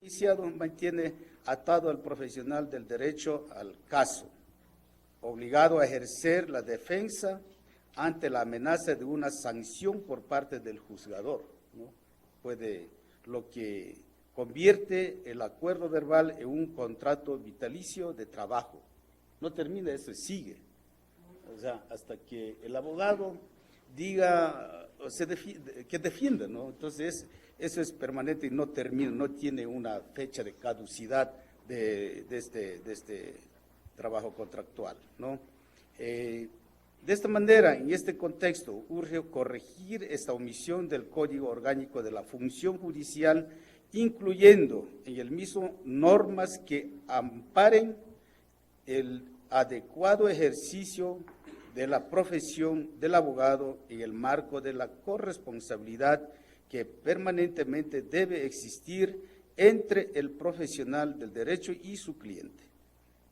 Iniciado mantiene atado al profesional del derecho al caso, obligado a ejercer la defensa ante la amenaza de una sanción por parte del juzgador, ¿no? Lo que convierte el acuerdo verbal en un contrato vitalicio de trabajo. No termina eso, sigue. O sea, hasta que el abogado diga, que defienda, ¿no? Entonces, eso es permanente y no termina, no tiene una fecha de caducidad de este trabajo contractual, ¿no? De esta manera, en este contexto, urge corregir esta omisión del Código Orgánico de la Función Judicial, incluyendo en el mismo normas que amparen el adecuado ejercicio de la profesión del abogado en el marco de la corresponsabilidad que permanentemente debe existir entre el profesional del derecho y su cliente,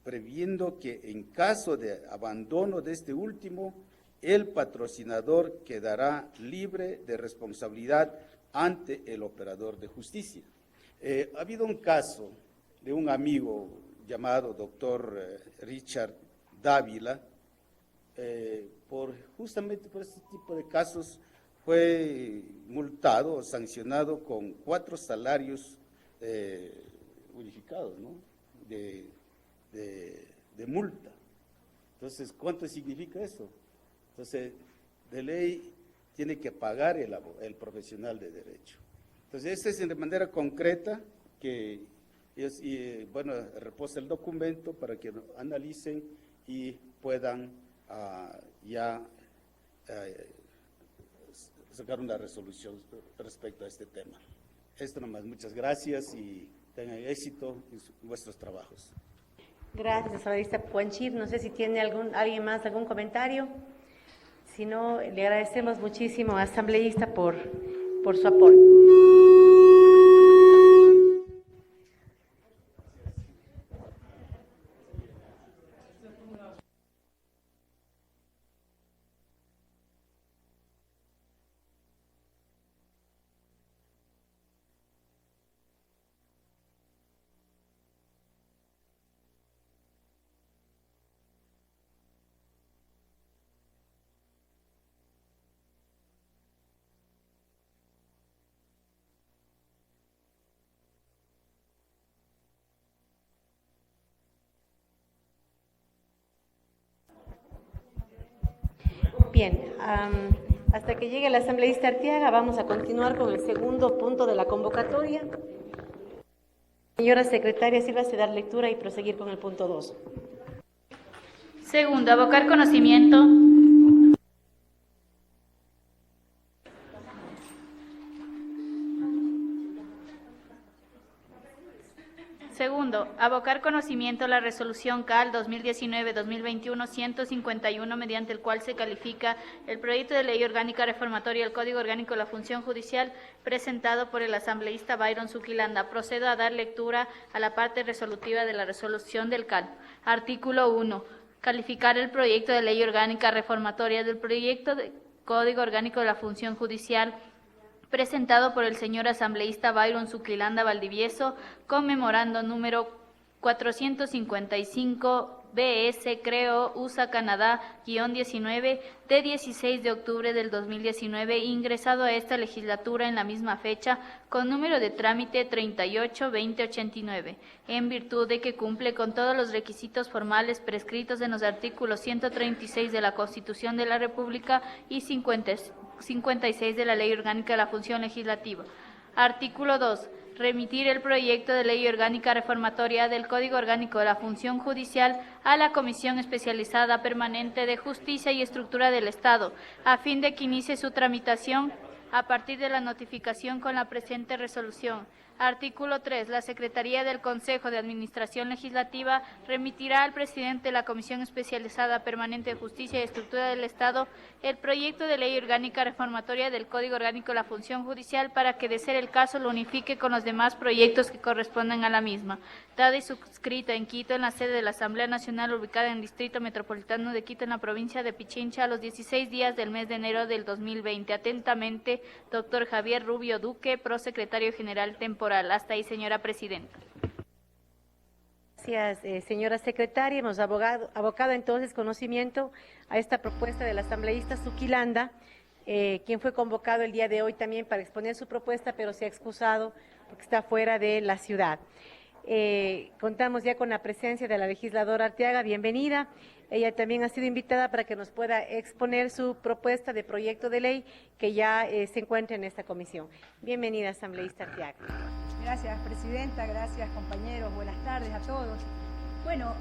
previendo que en caso de abandono de este último, el patrocinador quedará libre de responsabilidad ante el operador de justicia. Ha habido un caso de un amigo llamado doctor Richard Dávila, justamente por este tipo de casos fue multado o sancionado con 4 salarios unificados, ¿no? de multa. Entonces, ¿cuánto significa eso? Entonces, de ley tiene que pagar el profesional de derecho. Entonces, esta es de manera concreta que reposa el documento para que lo analicen y puedan sacar una resolución respecto a este tema. Esto nomás, muchas gracias y tengan éxito en vuestros trabajos. Gracias, asambleísta Puanchir. No sé si tiene alguien más algún comentario. Si no, le agradecemos muchísimo, asambleísta, por su apoyo. Bien, hasta que llegue el asambleísta Arteaga, vamos a continuar con el segundo punto de la convocatoria. Señora secretaria, sírvase dar lectura y proseguir con el punto 2. Segundo, abocar conocimiento. Segundo, abocar conocimiento a la resolución CAL 2019-2021-151, mediante el cual se califica el proyecto de ley orgánica reformatoria del Código Orgánico de la Función Judicial presentado por el asambleísta Byron Zuquilanda. Procedo a dar lectura a la parte resolutiva de la resolución del CAL. Artículo 1. Calificar el proyecto de ley orgánica reformatoria del proyecto de Código Orgánico de la Función Judicial presentado por el señor asambleísta Byron Zuquilanda Valdivieso, conmemorando número 455 BS Creo USA Canadá -19 de 16 de octubre del 2019, ingresado a esta legislatura en la misma fecha, con número de trámite 38-2089, en virtud de que cumple con todos los requisitos formales prescritos en los artículos 136 de la Constitución de la República y 56 de la Ley Orgánica de la Función Legislativa. Artículo 2. Remitir el proyecto de ley orgánica reformatoria del Código Orgánico de la Función Judicial a la Comisión Especializada Permanente de Justicia y Estructura del Estado, a fin de que inicie su tramitación a partir de la notificación con la presente resolución. Artículo 3. La Secretaría del Consejo de Administración Legislativa remitirá al presidente de la Comisión Especializada Permanente de Justicia y Estructura del Estado el proyecto de ley orgánica reformatoria del Código Orgánico de la Función Judicial para que, de ser el caso, lo unifique con los demás proyectos que corresponden a la misma. Dada y suscrita en Quito, en la sede de la Asamblea Nacional, ubicada en el Distrito Metropolitano de Quito, en la provincia de Pichincha, a los 16 días del mes de enero del 2020. Atentamente, doctor Javier Rubio Duque, prosecretario general temporal. laboral. Hasta ahí, señora presidenta. Gracias, señora secretaria. Hemos abocado entonces conocimiento a esta propuesta del asambleísta Zuquilanda, quien fue convocado el día de hoy también para exponer su propuesta, pero se ha excusado porque está fuera de la ciudad. Contamos ya con la presencia de la legisladora Arteaga, bienvenida. Ella también ha sido invitada para que nos pueda exponer su propuesta de proyecto de ley que ya se encuentra en esta comisión. Bienvenida, asambleísta Arteaga. Gracias, presidenta, gracias, compañeros, buenas tardes a todos. Bueno,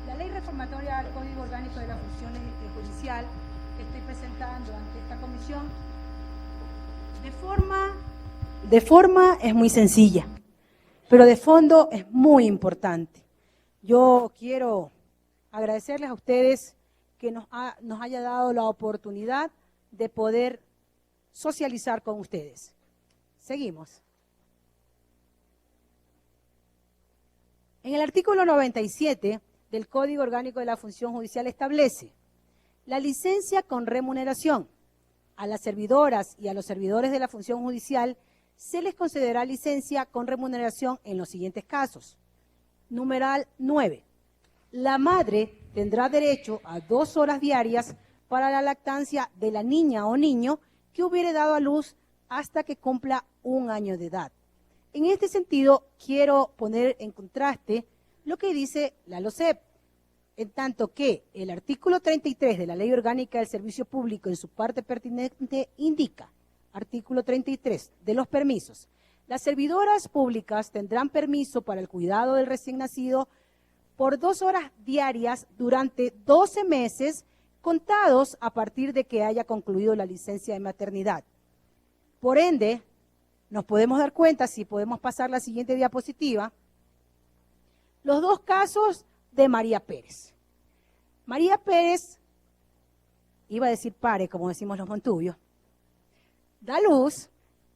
la ley reformatoria al Código Orgánico de la Función Judicial que estoy presentando ante esta comisión, de forma es muy sencilla, pero de fondo es muy importante. Yo quiero agradecerles a ustedes que nos haya dado la oportunidad de poder socializar con ustedes. Seguimos. En el artículo 97 del Código Orgánico de la Función Judicial establece la licencia con remuneración. A las servidoras y a los servidores de la función judicial se les concederá licencia con remuneración en los siguientes casos. Numeral 9. La madre tendrá derecho a 2 horas diarias para la lactancia de la niña o niño que hubiere dado a luz hasta que cumpla 1 año de edad. En este sentido, quiero poner en contraste lo que dice la LOCEP, en tanto que el artículo 33 de la Ley Orgánica del Servicio Público en su parte pertinente indica, artículo 33, de los permisos. Las servidoras públicas tendrán permiso para el cuidado del recién nacido por 2 horas diarias durante 12 meses contados a partir de que haya concluido la licencia de maternidad. Por ende, nos podemos dar cuenta, si podemos pasar la siguiente diapositiva, los 2 casos de María Pérez. María Pérez, iba a decir pare, como decimos los montubios, da luz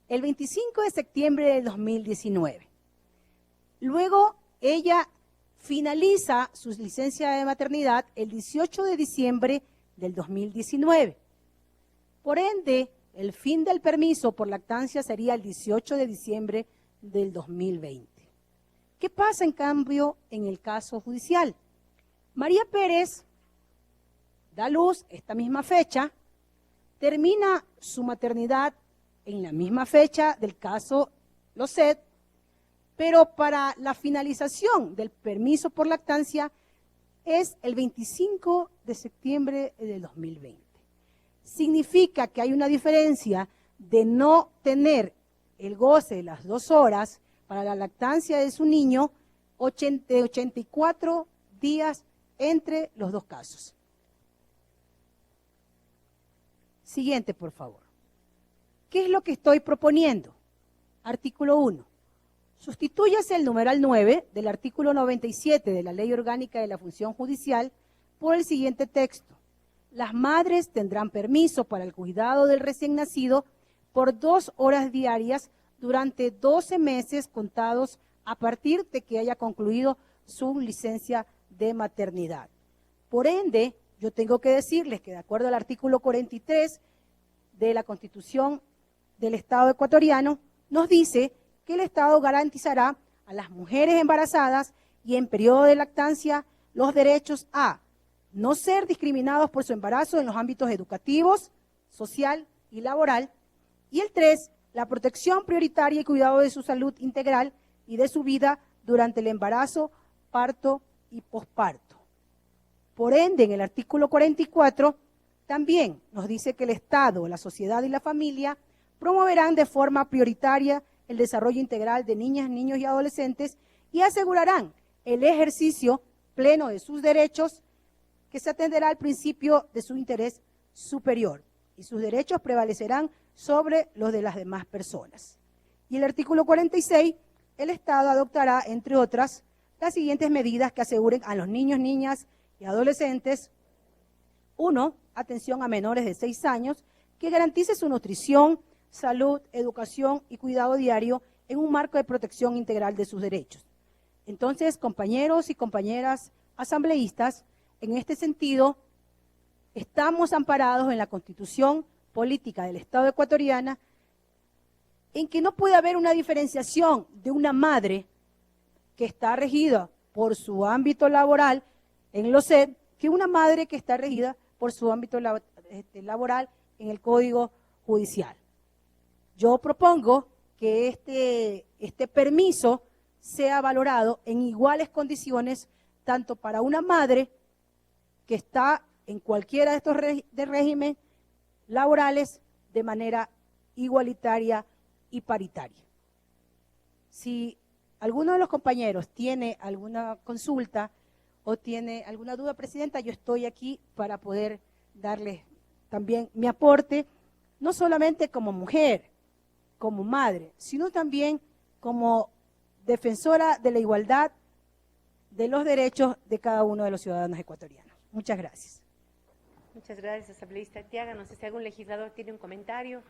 el 25 de septiembre del 2019. Luego, ella finaliza su licencia de maternidad el 18 de diciembre del 2019. Por ende, el fin del permiso por lactancia sería el 18 de diciembre del 2020. ¿Qué pasa, en cambio, en el caso judicial? María Pérez da luz esta misma fecha, termina su maternidad en la misma fecha del caso LOCEP, pero para la finalización del permiso por lactancia es el 25 de septiembre del 2020. Significa que hay una diferencia de no tener el goce de las 2 horas para la lactancia de su niño, 84 días entre los 2 casos. Siguiente, por favor. ¿Qué es lo que estoy proponiendo? Artículo 1. Sustitúyase el numeral 9 del artículo 97 de la Ley Orgánica de la Función Judicial por el siguiente texto. Las madres tendrán permiso para el cuidado del recién nacido por 2 horas diarias durante 12 meses contados a partir de que haya concluido su licencia de maternidad. Por ende, yo tengo que decirles que de acuerdo al artículo 43 de la Constitución del Estado ecuatoriano, nos dice que el Estado garantizará a las mujeres embarazadas y en periodo de lactancia los derechos a no ser discriminados por su embarazo en los ámbitos educativos, social y laboral. Y el 3, la protección prioritaria y cuidado de su salud integral y de su vida durante el embarazo, parto y posparto. Por ende, en el artículo 44, también nos dice que el Estado, la sociedad y la familia promoverán de forma prioritaria el desarrollo integral de niñas, niños y adolescentes y asegurarán el ejercicio pleno de sus derechos, que se atenderá al principio de su interés superior y sus derechos prevalecerán sobre los de las demás personas. Y el artículo 46, el Estado adoptará, entre otras, las siguientes medidas que aseguren a los niños, niñas y adolescentes: 1. Atención a menores de 6 años, que garantice su nutrición, salud, educación y cuidado diario en un marco de protección integral de sus derechos. Entonces, compañeros y compañeras asambleístas, en este sentido, estamos amparados en la Constitución Política del Estado ecuatoriano en que no puede haber una diferenciación de una madre que está regida por su ámbito laboral en los SED que una madre que está regida por su ámbito laboral en el Código Judicial. Yo propongo que este permiso sea valorado en iguales condiciones tanto para una madre que está en cualquiera de estos regímenes laborales de manera igualitaria y paritaria. Si alguno de los compañeros tiene alguna consulta o tiene alguna duda, Presidenta, yo estoy aquí para poder darles también mi aporte, no solamente como mujer, como madre, sino también como defensora de la igualdad de los derechos de cada uno de los ciudadanos ecuatorianos. Muchas gracias. Muchas gracias, asambleísta Arteaga. No sé si algún legislador tiene un comentario,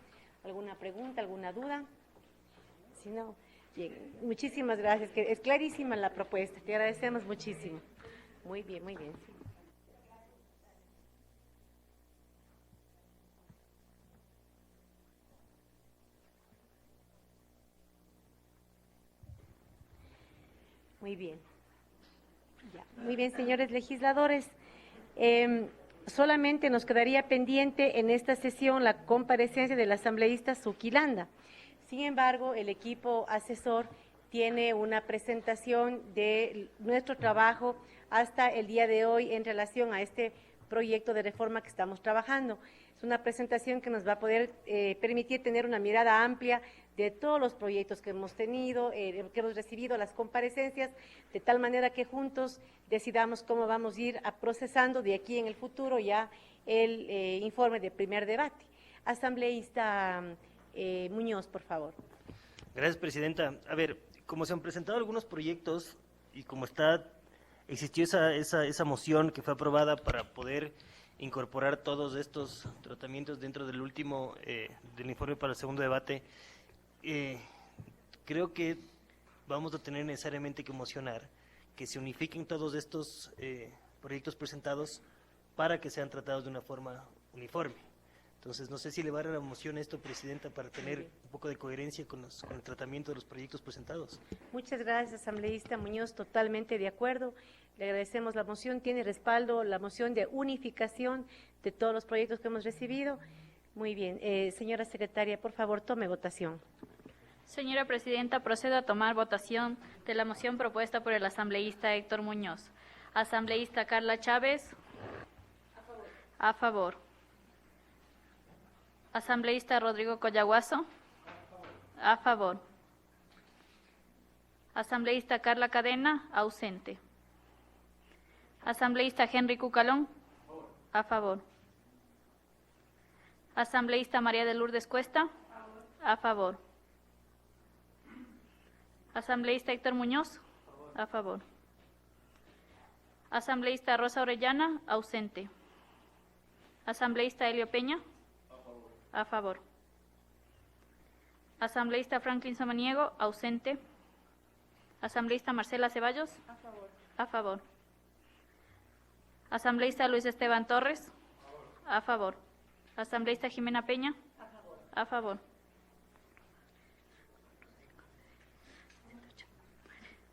alguna pregunta, alguna duda. Si no, bien, muchísimas gracias. Que es clarísima la propuesta, te agradecemos muchísimo. Muy bien, muy bien. Sí. Muy bien. Ya. Muy bien, señores legisladores. Solamente nos quedaría pendiente en esta sesión la comparecencia del asambleísta Zuquilanda. Sin embargo, el equipo asesor tiene una presentación de nuestro trabajo hasta el día de hoy en relación a este proyecto de reforma que estamos trabajando. Es una presentación que nos va a poder permitir tener una mirada amplia de todos los proyectos que hemos tenido, que hemos recibido, las comparecencias, de tal manera que juntos decidamos cómo vamos a ir procesando de aquí en el futuro ya el informe de primer debate. Asambleísta Muñoz, por favor. Gracias, Presidenta. A ver, como se han presentado algunos proyectos y como existió esa moción que fue aprobada para poder incorporar todos estos tratamientos dentro del último, del informe para el segundo debate, creo que vamos a tener necesariamente que mocionar que se unifiquen todos estos proyectos presentados para que sean tratados de una forma uniforme. Entonces, no sé si le va a dar la moción esto, Presidenta, para tener un poco de coherencia con el tratamiento de los proyectos presentados. Muchas gracias, asambleísta Muñoz, totalmente de acuerdo. Le agradecemos la moción, tiene respaldo la moción de unificación de todos los proyectos que hemos recibido. Muy bien. Señora secretaria, por favor, tome votación. Señora Presidenta, procedo a tomar votación de la moción propuesta por el asambleísta Héctor Muñoz. Asambleísta Carla Chávez. A favor. Asambleísta Rodrigo Collaguazo. A favor. Asambleísta Carla Cadena, ausente. Asambleísta Henry Cucalón. A favor. Asambleísta María de Lourdes Cuesta. A favor. Asambleísta Héctor Muñoz. A favor. Asambleísta Rosa Orellana, ausente. Asambleísta Helio Peña. A favor. Asambleísta Franklin Samaniego, ausente. Asambleísta Marcela Ceballos. A favor. A favor. Asambleísta Luis Esteban Torres. A favor. Asambleísta Jimena Peña. A favor. A favor.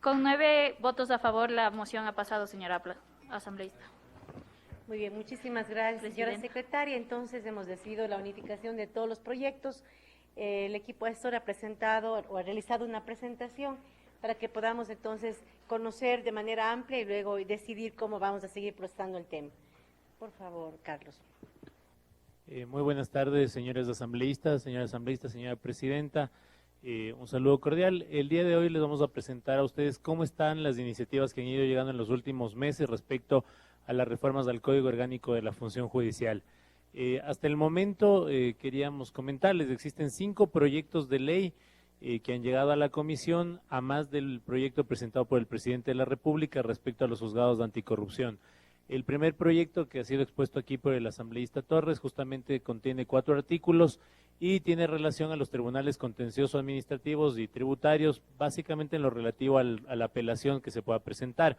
Con 9 votos a favor, la moción ha pasado, señora asambleísta. Muy bien, muchísimas gracias, señora secretaria. Entonces, hemos decidido la unificación de todos los proyectos. El equipo asesor ha presentado o ha realizado una presentación para que podamos entonces conocer de manera amplia y luego decidir cómo vamos a seguir procesando el tema. Por favor, Carlos. Muy buenas tardes, señores asambleístas, señora presidenta. Un saludo cordial. El día de hoy les vamos a presentar a ustedes cómo están las iniciativas que han ido llegando en los últimos meses respecto a las reformas al Código Orgánico de la Función Judicial. Hasta el momento queríamos comentarles, existen 5 proyectos de ley que han llegado a la comisión, a más del proyecto presentado por el presidente de la República respecto a los juzgados de anticorrupción. El primer proyecto que ha sido expuesto aquí por el asambleísta Torres justamente contiene 4 artículos y tiene relación a los tribunales contenciosos administrativos y tributarios, básicamente en lo relativo a la apelación que se pueda presentar.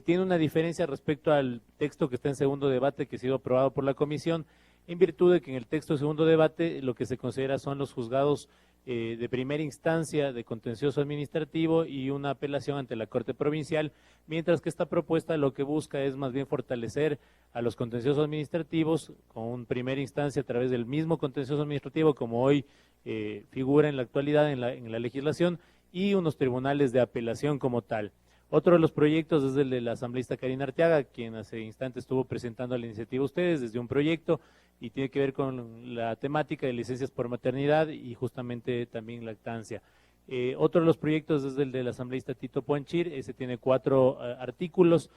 Tiene una diferencia respecto al texto que está en segundo debate que ha sido aprobado por la comisión, en virtud de que en el texto de segundo debate lo que se considera son los juzgados de primera instancia de contencioso administrativo y una apelación ante la Corte Provincial, mientras que esta propuesta lo que busca es más bien fortalecer a los contenciosos administrativos con primera instancia a través del mismo contencioso administrativo como hoy figura en la actualidad en la legislación, y unos tribunales de apelación como tal. Otro de los proyectos es el de la asambleísta Karina Arteaga, quien hace instantes estuvo presentando la iniciativa a ustedes desde un proyecto y tiene que ver con la temática de licencias por maternidad y justamente también lactancia. Otro de los proyectos es el de la asambleísta Tito Puanchir, ese tiene 4 artículos,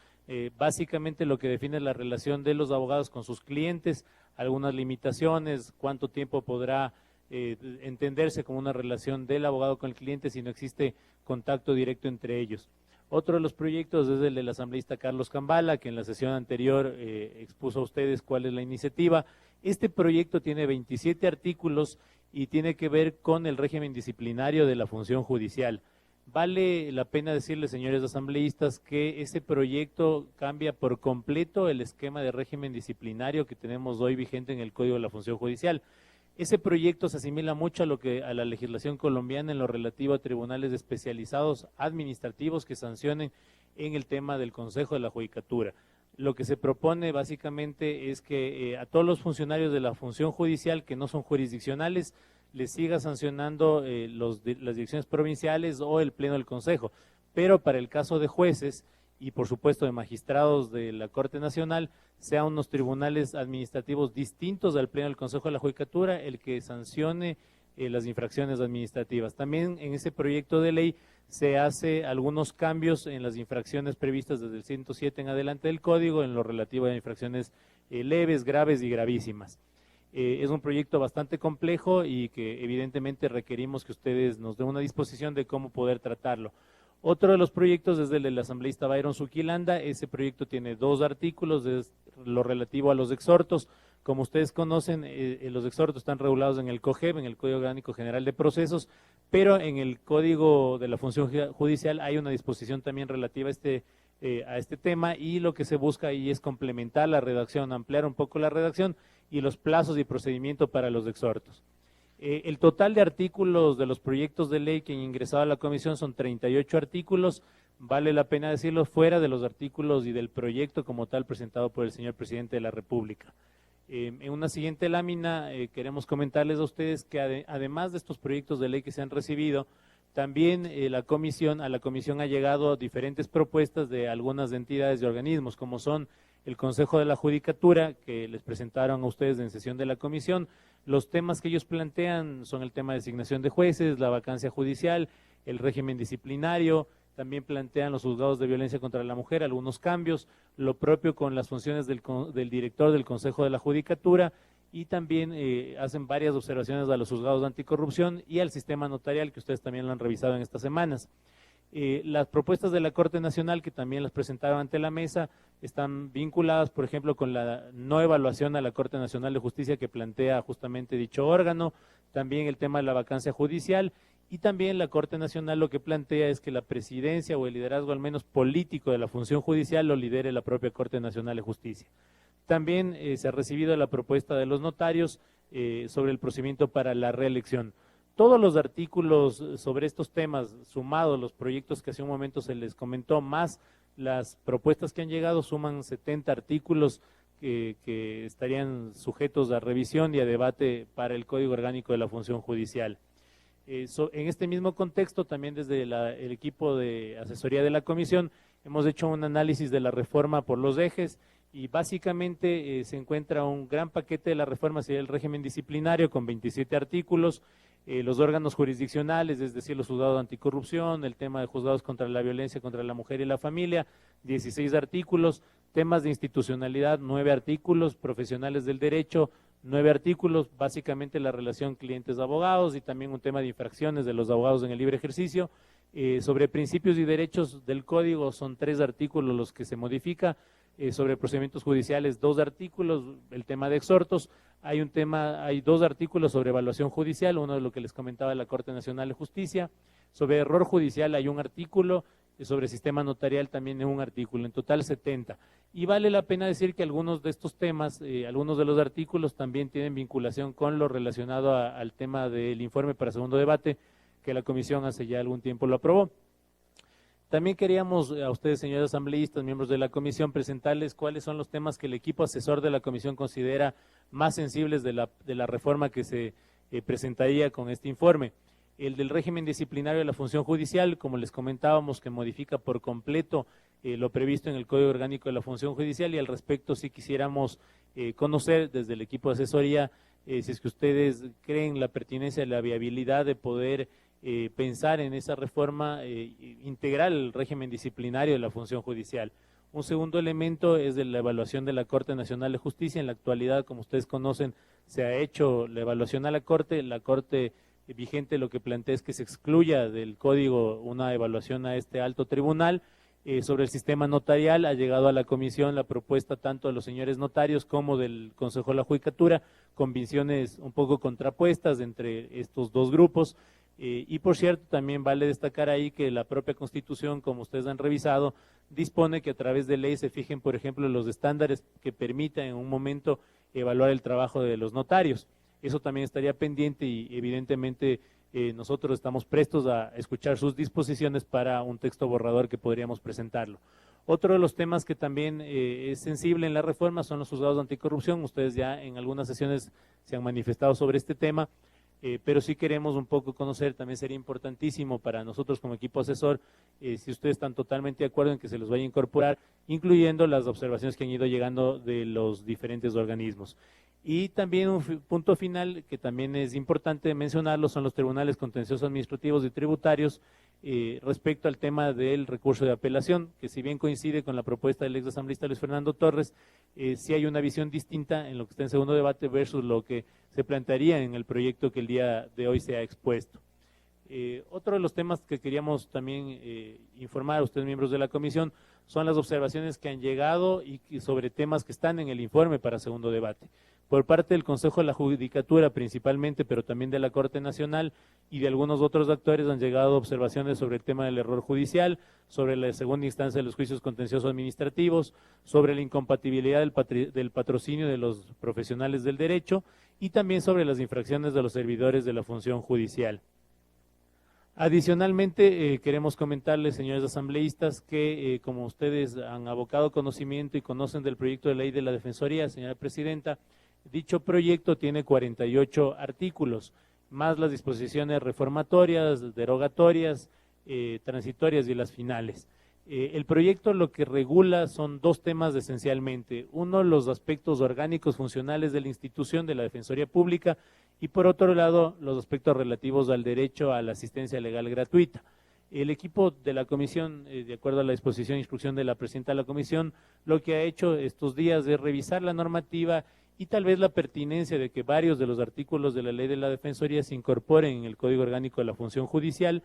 básicamente lo que define la relación de los abogados con sus clientes, algunas limitaciones, cuánto tiempo podrá entenderse como una relación del abogado con el cliente si no existe contacto directo entre ellos. Otro de los proyectos es el del asambleísta Carlos Cambala, que en la sesión anterior expuso a ustedes cuál es la iniciativa. Este proyecto tiene 27 artículos y tiene que ver con el régimen disciplinario de la función judicial. Vale la pena decirles, señores asambleístas, que ese proyecto cambia por completo el esquema de régimen disciplinario que tenemos hoy vigente en el Código de la Función Judicial. Ese proyecto se asimila mucho a la legislación colombiana en lo relativo a tribunales especializados administrativos que sancionen en el tema del Consejo de la Judicatura. Lo que se propone básicamente es que a todos los funcionarios de la función judicial que no son jurisdiccionales les siga sancionando las direcciones provinciales o el Pleno del Consejo, pero para el caso de jueces y por supuesto de magistrados de la Corte Nacional, sean unos tribunales administrativos distintos al Pleno del Consejo de la Judicatura el que sancione las infracciones administrativas. También en ese proyecto de ley se hace algunos cambios en las infracciones previstas desde el 107 en adelante del Código, en lo relativo a infracciones leves, graves y gravísimas. Es un proyecto bastante complejo y que evidentemente requerimos que ustedes nos den una disposición de cómo poder tratarlo. Otro de los proyectos es el del asambleísta Byron Zuquilanda. Ese proyecto tiene 2 artículos, es lo relativo a los exhortos. Como ustedes conocen, los exhortos están regulados en el COGEP, en el Código Orgánico General de Procesos, pero en el Código de la Función Judicial hay una disposición también relativa a este tema, y lo que se busca ahí es complementar la redacción, ampliar un poco la redacción y los plazos y procedimiento para los exhortos. El total de artículos de los proyectos de ley que han ingresado a la comisión son 38 artículos, vale la pena decirlo, fuera de los artículos y del proyecto como tal presentado por el señor presidente de la República. En una siguiente lámina queremos comentarles a ustedes que además de estos proyectos de ley que se han recibido, también a la comisión ha llegado diferentes propuestas de algunas entidades y organismos, como son el Consejo de la Judicatura, que les presentaron a ustedes en sesión de la comisión. Los temas que ellos plantean son el tema de designación de jueces, la vacancia judicial, el régimen disciplinario, también plantean los juzgados de violencia contra la mujer, algunos cambios, lo propio con las funciones del director del Consejo de la Judicatura, y también hacen varias observaciones a los juzgados de anticorrupción y al sistema notarial, que ustedes también lo han revisado en estas semanas. Las propuestas de la Corte Nacional, que también las presentaron ante la mesa, están vinculadas, por ejemplo, con la no evaluación a la Corte Nacional de Justicia que plantea justamente dicho órgano, también el tema de la vacancia judicial, y también la Corte Nacional lo que plantea es que la presidencia o el liderazgo al menos político de la función judicial lo lidere la propia Corte Nacional de Justicia. También se ha recibido la propuesta de los notarios sobre el procedimiento para la reelección. Todos los artículos sobre estos temas, sumados los proyectos que hace un momento se les comentó, más las propuestas que han llegado, suman 70 artículos que estarían sujetos a revisión y a debate para el Código Orgánico de la Función Judicial. En este mismo contexto, también desde el equipo de asesoría de la comisión, hemos hecho un análisis de la reforma por los ejes, y básicamente se encuentra un gran paquete de la reforma, sería el régimen disciplinario con 27 artículos, los órganos jurisdiccionales, es decir, los juzgados de anticorrupción, el tema de juzgados contra la violencia contra la mujer y la familia, 16 artículos, temas de institucionalidad, 9 artículos, profesionales del derecho, 9 artículos, básicamente la relación clientes-abogados y también un tema de infracciones de los abogados en el libre ejercicio. Sobre principios y derechos del Código son 3 artículos los que se modifica. Sobre procedimientos judiciales 2 artículos, el tema de exhortos, hay 2 artículos sobre evaluación judicial, uno de lo que les comentaba de la Corte Nacional de Justicia. Sobre error judicial hay un artículo sobre sistema notarial también en un artículo, en total 70. Y vale la pena decir que algunos de estos temas, algunos de los artículos también tienen vinculación con lo relacionado al tema del informe para segundo debate, que la comisión hace ya algún tiempo lo aprobó. También queríamos a ustedes, señores asambleístas, miembros de la comisión, presentarles cuáles son los temas que el equipo asesor de la comisión considera más sensibles de la reforma que se presentaría con este informe. El del régimen disciplinario de la función judicial, como les comentábamos, que modifica por completo lo previsto en el Código Orgánico de la Función Judicial, y al respecto sí quisiéramos conocer desde el equipo de asesoría si es que ustedes creen la pertinencia, la viabilidad de poder pensar en esa reforma integral al régimen disciplinario de la función judicial. Un segundo elemento es de la evaluación de la Corte Nacional de Justicia. En la actualidad, como ustedes conocen, se ha hecho la evaluación a la Corte vigente lo que plantea es que se excluya del código una evaluación a este alto tribunal. Sobre el sistema notarial ha llegado a la comisión la propuesta tanto de los señores notarios como del Consejo de la Judicatura, con visiones un poco contrapuestas entre estos dos grupos. Y por cierto, también vale destacar ahí que la propia Constitución, como ustedes han revisado, dispone que a través de ley se fijen, por ejemplo, los estándares que permitan en un momento evaluar el trabajo de los notarios. Eso también estaría pendiente y evidentemente nosotros estamos prestos a escuchar sus disposiciones para un texto borrador que podríamos presentarlo. Otro de los temas que también es sensible en la reforma son los juzgados de anticorrupción. Ustedes ya en algunas sesiones se han manifestado sobre este tema, pero sí queremos un poco conocer, también sería importantísimo para nosotros como equipo asesor, si ustedes están totalmente de acuerdo en que se los vaya a incorporar, incluyendo las observaciones que han ido llegando de los diferentes organismos. Y también un punto final que también es importante mencionarlo son los tribunales contenciosos administrativos y tributarios respecto al tema del recurso de apelación, que si bien coincide con la propuesta del ex asambleísta Luis Fernando Torres, sí hay una visión distinta en lo que está en segundo debate versus lo que se plantearía en el proyecto que el día de hoy se ha expuesto. Otro de los temas que queríamos también informar a ustedes, miembros de la comisión, son las observaciones que han llegado y sobre temas que están en el informe para segundo debate. Por parte del Consejo de la Judicatura principalmente, pero también de la Corte Nacional y de algunos otros actores han llegado observaciones sobre el tema del error judicial, sobre la segunda instancia de los juicios contenciosos administrativos, sobre la incompatibilidad del patrocinio de los profesionales del derecho y también sobre las infracciones de los servidores de la función judicial. Adicionalmente, queremos comentarles, señores asambleístas, que como ustedes han abocado conocimiento y conocen del proyecto de ley de la Defensoría, señora Presidenta, dicho proyecto tiene 48 artículos, más las disposiciones reformatorias, derogatorias, transitorias y las finales. El proyecto lo que regula son dos temas esencialmente. Uno, los aspectos orgánicos funcionales de la institución de la Defensoría Pública y por otro lado, los aspectos relativos al derecho a la asistencia legal gratuita. El equipo de la comisión, de acuerdo a la disposición e instrucción de la presidenta de la comisión, lo que ha hecho estos días es revisar la normativa y tal vez la pertinencia de que varios de los artículos de la ley de la Defensoría se incorporen en el Código Orgánico de la Función Judicial,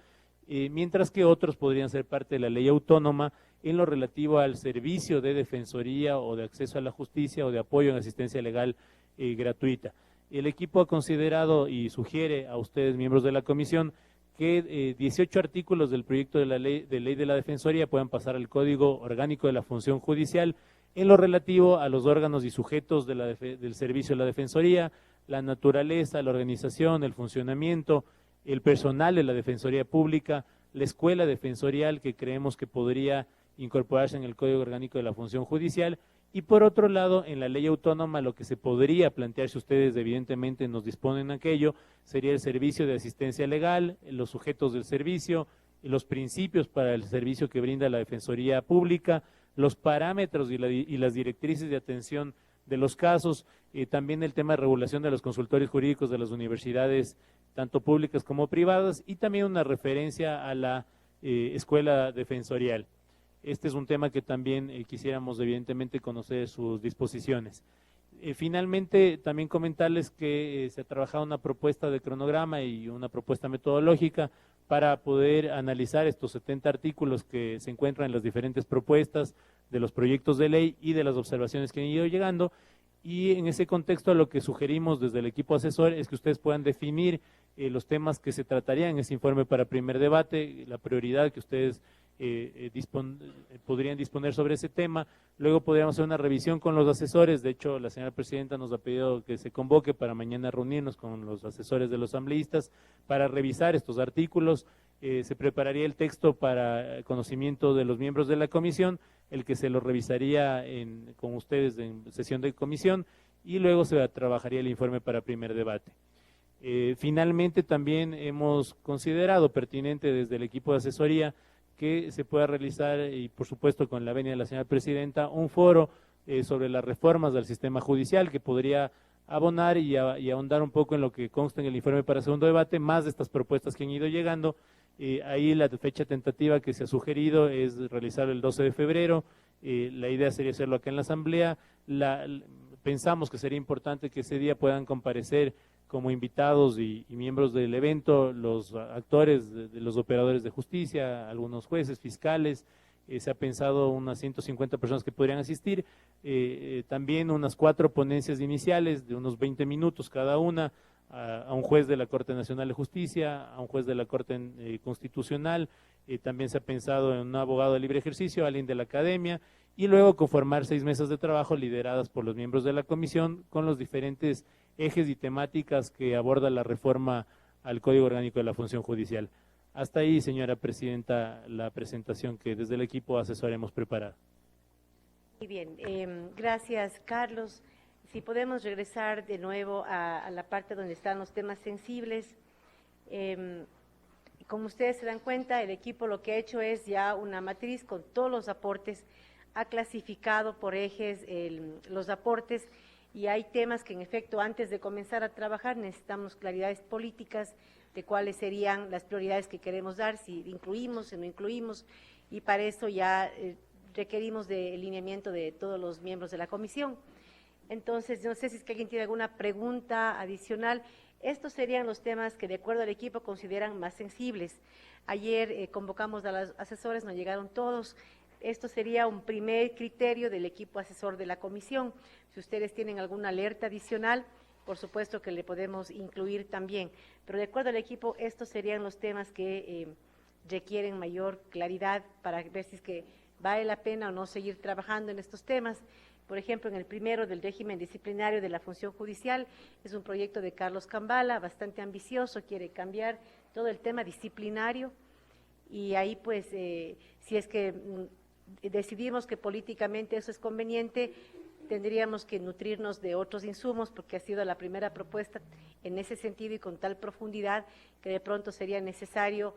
mientras que otros podrían ser parte de la ley autónoma en lo relativo al servicio de defensoría o de acceso a la justicia o de apoyo en asistencia legal gratuita. El equipo ha considerado y sugiere a ustedes, miembros de la comisión, que 18 artículos del proyecto de la ley de la Defensoría puedan pasar al Código Orgánico de la Función Judicial en lo relativo a los órganos y sujetos del servicio de la Defensoría, la naturaleza, la organización, el funcionamiento, el personal de la Defensoría Pública, la escuela defensorial que creemos que podría incorporarse en el Código Orgánico de la Función Judicial y por otro lado en la ley autónoma lo que se podría plantear, si ustedes evidentemente nos disponen aquello, sería el servicio de asistencia legal, los sujetos del servicio, los principios para el servicio que brinda la Defensoría Pública, los parámetros y las directrices de atención de los casos, también el tema de regulación de los consultorios jurídicos de las universidades, tanto públicas como privadas, y también una referencia a la escuela defensorial. Este es un tema que también quisiéramos evidentemente conocer sus disposiciones. Finalmente, también comentarles que se ha trabajado una propuesta de cronograma y una propuesta metodológica para poder analizar estos 70 artículos que se encuentran en las diferentes propuestas de los proyectos de ley y de las observaciones que han ido llegando. Y en ese contexto lo que sugerimos desde el equipo asesor es que ustedes puedan definir los temas que se tratarían en ese informe para primer debate, la prioridad que ustedes podrían disponer sobre ese tema. Luego podríamos hacer una revisión con los asesores. De hecho, la señora presidenta nos ha pedido que se convoque para mañana reunirnos con los asesores de los asambleístas para revisar estos artículos. Se prepararía el texto para conocimiento de los miembros de la comisión, el que se lo revisaría con ustedes en sesión de comisión, y luego se trabajaría el informe para primer debate. Finalmente, también hemos considerado pertinente desde el equipo de asesoría que se pueda realizar, y por supuesto con la venia de la señora presidenta, un foro sobre las reformas del sistema judicial que podría abonar y ahondar un poco en lo que consta en el informe para segundo debate, más de estas propuestas que han ido llegando. Ahí la fecha tentativa que se ha sugerido es realizar el 12 de febrero, la idea sería hacerlo acá en la Asamblea. Pensamos que sería importante que ese día puedan comparecer como invitados y miembros del evento los actores, de los operadores de justicia, algunos jueces, fiscales. Se ha pensado unas 150 personas que podrían asistir, también unas 4 ponencias iniciales de unos 20 minutos cada una, a un juez de la Corte Nacional de Justicia, a un juez de la Corte Constitucional, también se ha pensado en un abogado de libre ejercicio, alguien de la academia, y luego conformar 6 mesas de trabajo lideradas por los miembros de la comisión con los diferentes ejes y temáticas que aborda la reforma al Código Orgánico de la Función Judicial. Hasta ahí, señora presidenta, la presentación que desde el equipo asesor hemos preparado. Muy bien, gracias, Carlos. Si podemos regresar de nuevo a la parte donde están los temas sensibles. Como ustedes se dan cuenta, el equipo lo que ha hecho es ya una matriz con todos los aportes, ha clasificado por ejes los aportes, y hay temas que en efecto antes de comenzar a trabajar necesitamos claridades políticas de cuáles serían las prioridades que queremos dar, si incluimos, si no incluimos, y para eso ya requerimos de lineamiento de todos los miembros de la comisión. Entonces, no sé si es que alguien tiene alguna pregunta adicional. Estos serían los temas que de acuerdo al equipo consideran más sensibles. Ayer convocamos a los asesores, no llegaron todos. Esto sería un primer criterio del equipo asesor de la comisión. Si ustedes tienen alguna alerta adicional, por supuesto que le podemos incluir también. Pero de acuerdo al equipo, estos serían los temas que requieren mayor claridad para ver si es que vale la pena o no seguir trabajando en estos temas. Por ejemplo, en el primero del régimen disciplinario de la función judicial, es un proyecto de Carlos Cambala, bastante ambicioso, quiere cambiar todo el tema disciplinario, y ahí pues si es que decidimos que políticamente eso es conveniente, tendríamos que nutrirnos de otros insumos, porque ha sido la primera propuesta en ese sentido y con tal profundidad que de pronto sería necesario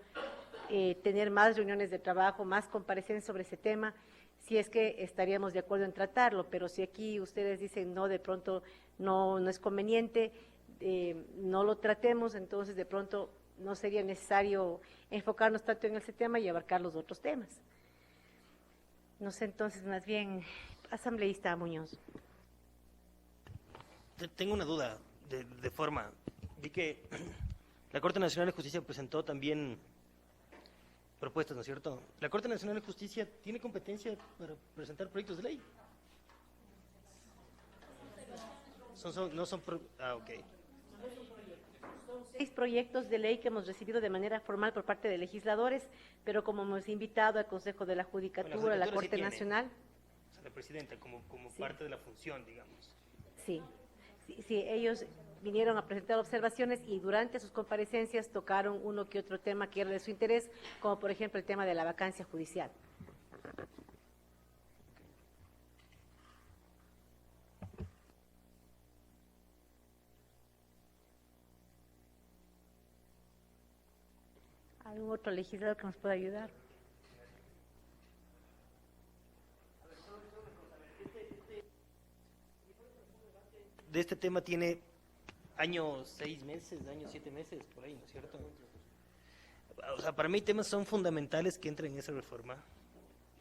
tener más reuniones de trabajo, más comparecencias sobre ese tema, si es que estaríamos de acuerdo en tratarlo. Pero si aquí ustedes dicen no, de pronto no es conveniente, no lo tratemos, entonces de pronto no sería necesario enfocarnos tanto en ese tema y abarcar los otros temas. No sé, entonces, más bien, asambleísta Muñoz. Tengo una duda de forma. Vi que la Corte Nacional de Justicia presentó también propuestas, ¿no es cierto? ¿La Corte Nacional de Justicia tiene competencia para presentar proyectos de ley? Ok. 6 proyectos de ley que hemos recibido de manera formal por parte de legisladores, pero como hemos invitado al Consejo de la Judicatura, a la Corte Nacional. O sea, la presidenta como Sí. parte de la función, digamos. Sí, ellos vinieron a presentar observaciones y durante sus comparecencias tocaron uno que otro tema que era de su interés, como por ejemplo el tema de la vacancia judicial. ¿Algún otro legislador que nos pueda ayudar? De este tema tiene años 6 meses, años 7 meses, por ahí, ¿no es cierto? O sea, para mí temas son fundamentales que entren en esa reforma.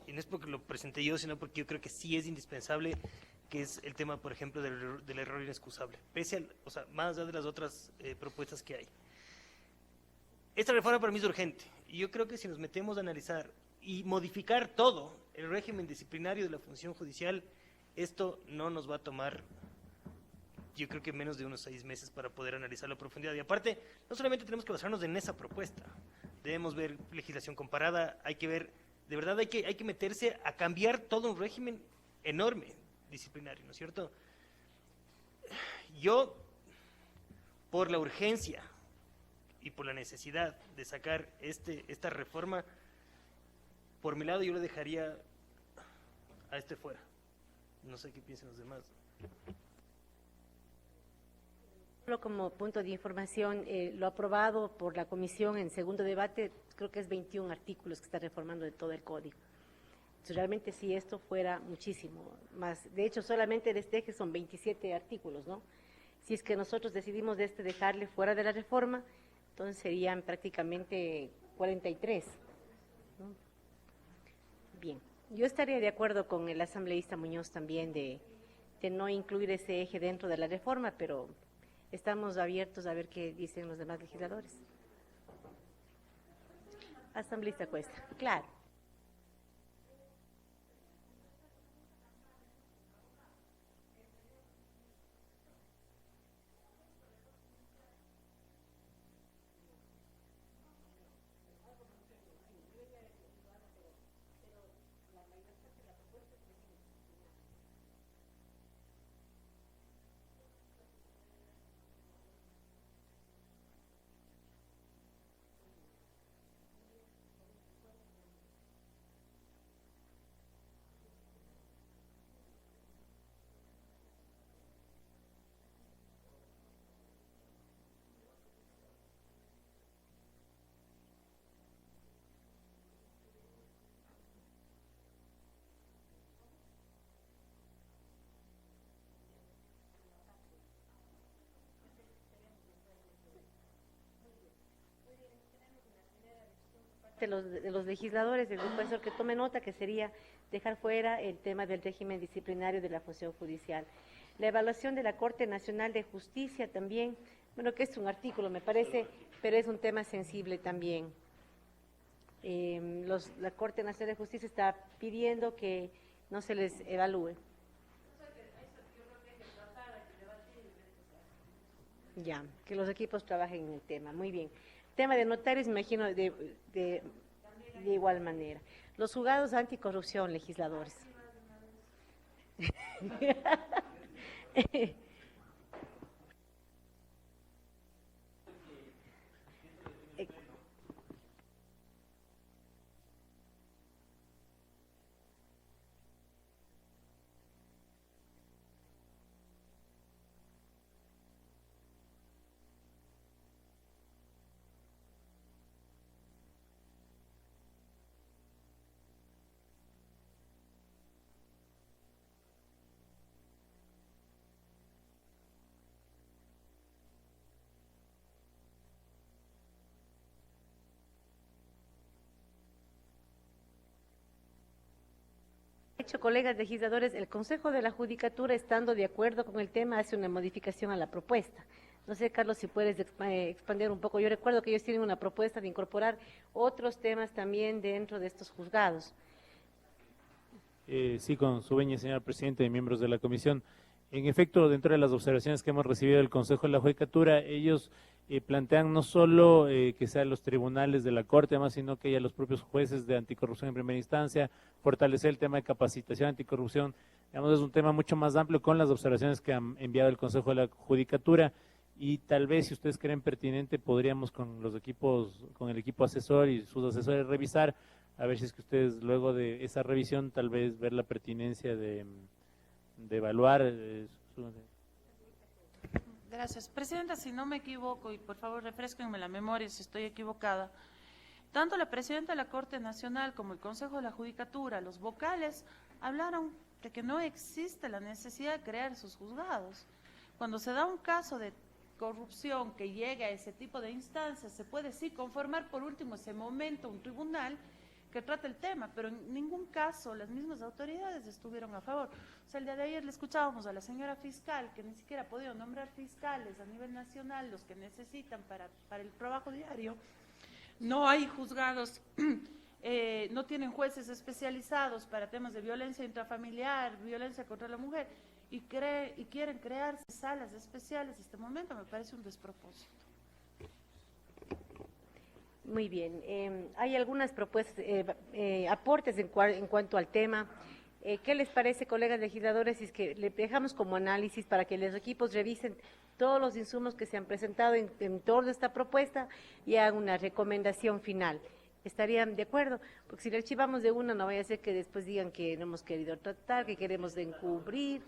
Y no es porque lo presenté yo, sino porque yo creo que sí es indispensable, que es el tema, por ejemplo, del error inexcusable. Pese al, o sea, más allá de las otras propuestas que hay. Esta reforma para mí es urgente. Y yo creo que si nos metemos a analizar y modificar todo el régimen disciplinario de la función judicial, esto no nos va a tomar, yo creo que menos de unos 6 meses para poder analizarlo a profundidad. Y aparte, no solamente tenemos que basarnos en esa propuesta, debemos ver legislación comparada, hay que ver de verdad hay que meterse a cambiar todo un régimen enorme disciplinario, ¿no es cierto? Yo, por la urgencia y por la necesidad de sacar esta reforma, por mi lado yo le dejaría a este fuera. No sé qué piensan los demás. Solo como punto de información, lo aprobado por la comisión en segundo debate, creo que es 21 artículos que está reformando de todo el código. Entonces, realmente si esto fuera muchísimo más, de hecho solamente de este eje son 27 artículos, ¿no? Si es que nosotros decidimos dejarle fuera de la reforma, entonces serían prácticamente 43, ¿no? Bien, yo estaría de acuerdo con el asambleísta Muñoz también de no incluir ese eje dentro de la reforma, pero estamos abiertos a ver qué dicen los demás legisladores. Asambleísta Cuesta, claro. De los legisladores del grupo asesor que tome nota que sería dejar fuera el tema del régimen disciplinario de la función judicial. La evaluación de la Corte Nacional de Justicia también, bueno, que es un artículo me parece, pero es un tema sensible también. La Corte Nacional de Justicia está pidiendo que no se les evalúe. Ya, que los equipos trabajen en el tema, muy bien. Tema de notarios, me imagino, de igual manera. Los juzgados anticorrupción, legisladores. Colegas legisladores, el Consejo de la Judicatura, estando de acuerdo con el tema, hace una modificación a la propuesta. No sé, Carlos, si puedes expandir un poco. Yo recuerdo que ellos tienen una propuesta de incorporar otros temas también dentro de estos juzgados. Sí, con su veña, señor presidente y miembros de la comisión. En efecto, dentro de las observaciones que hemos recibido del Consejo de la Judicatura, ellos plantean no solo que sean los tribunales de la Corte, además, sino que haya los propios jueces de anticorrupción en primera instancia, fortalecer el tema de capacitación anticorrupción. Digamos, es un tema mucho más amplio con las observaciones que han enviado el Consejo de la Judicatura, y tal vez, si ustedes creen pertinente, podríamos con los equipos, con el equipo asesor y sus asesores revisar, a ver si es que ustedes luego de esa revisión tal vez ver la pertinencia de evaluar Gracias. Presidenta, si no me equivoco, y por favor refrésquenme la memoria si estoy equivocada, tanto la Presidenta de la Corte Nacional como el Consejo de la Judicatura, los vocales, hablaron de que no existe la necesidad de crear esos juzgados. Cuando se da un caso de corrupción que llegue a ese tipo de instancias, se puede sí conformar por último ese momento un tribunal que trate el tema, pero en ningún caso las mismas autoridades estuvieron a favor. O sea, el día de ayer le escuchábamos a la señora fiscal que ni siquiera ha podido nombrar fiscales a nivel nacional, los que necesitan para el trabajo diario. No hay juzgados, no tienen jueces especializados para temas de violencia intrafamiliar, violencia contra la mujer, y quieren crearse salas especiales. En este momento me parece un despropósito. Muy bien. Hay algunas propuestas, aportes en cuanto al tema. ¿Qué les parece, colegas legisladores, si es que le dejamos como análisis para que los equipos revisen todos los insumos que se han presentado en torno a esta propuesta y hagan una recomendación final? ¿Estarían de acuerdo? Porque si le archivamos de una, no vaya a ser que después digan que no hemos querido tratar, que queremos encubrir.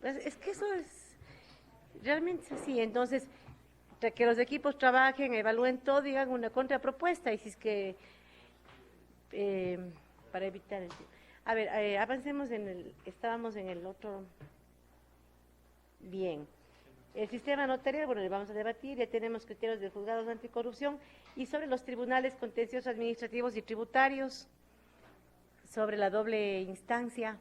Es que eso es, realmente es así. Entonces, que los equipos trabajen, evalúen todo y hagan una contrapropuesta. Y si es que, para evitar el... A ver, avancemos estábamos en el otro. Bien. El sistema notarial, bueno, le vamos a debatir, ya tenemos criterios de juzgados anticorrupción y sobre los tribunales contenciosos administrativos y tributarios, sobre la doble instancia.